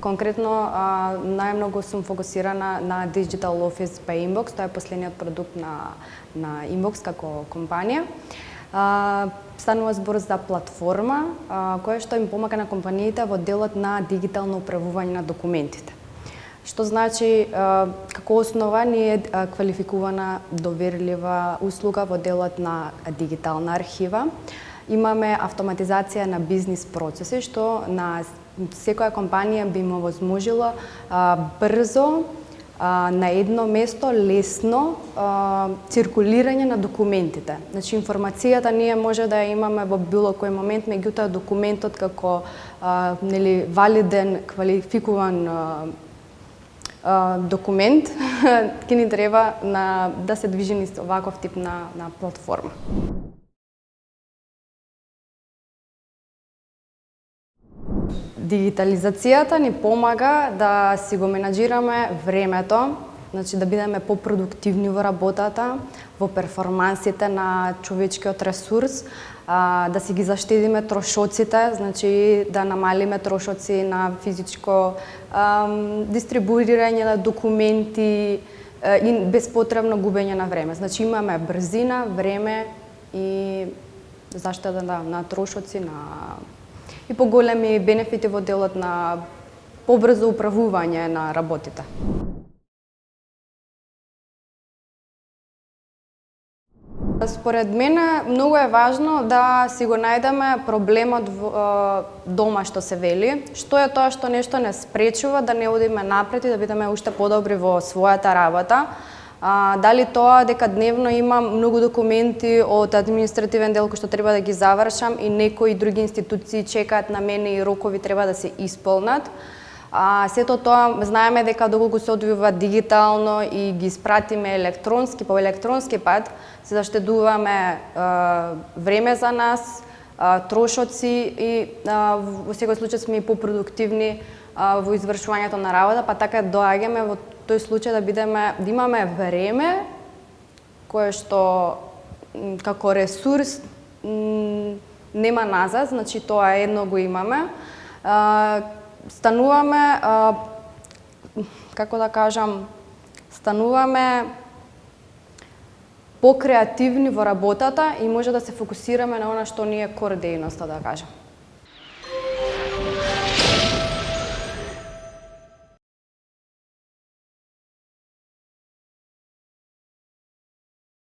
Конкретно, најмногу сум фокусирана на Digital Office by Inbox, тоа е последниот продукт на Inbox како компанија. Станува збор за платформа која што им помага на компаниите во делот на дигитално управување на документите. Што значи, како основа ние квалификувана доверлива услуга во делот на дигитална архива. Имаме автоматизација на бизнис процеси, што на секоја компанија би му овозможило брзо, на едно место, лесно циркулирање на документите. Значи, информацијата ние може да ја имаме во било кој момент, меѓутоа документот како валиден, квалификуван документ ќе ни треба да се движи низ оваков тип на платформа. Дигитализацијата ни помага да си го менаџираме времето, значи да бидеме попродуктивни во работата, во перформансите на човечкиот ресурс, да си ги заштедиме трошоците, значи да намалиме трошоци на физичко дистрибуирање на документи и безпотребно губење на време. Значи имаме брзина, време и заштеда на трошоци, и поголеми бенефити во делот на побрзо управување на работите. Според мене, многу е важно да си го најдеме проблемот дома, што се вели. Што е тоа што нешто не спречува да не одиме напред и да бидеме уште подобри во својата работа. Дали тоа дека дневно имам многу документи од административен дел кои што треба да ги завршам и некои други институции чекаат на мене и рокови треба да се исполнат. Сето тоа знаеме дека доколку се одвива дигитално и ги испратиме електронски, по електронски пат, се заштедуваме време за нас, трошоци и во секој случај сме и попродуктивни во извршувањето на работа, па така доаѓаме во тој случај да имаме време кое што како ресурс нема назад, значи тоа едно го имаме. Стануваме, како да кажам, стануваме покреативни во работата и може да се фокусираме на она што ни е кор дејноста, да кажам.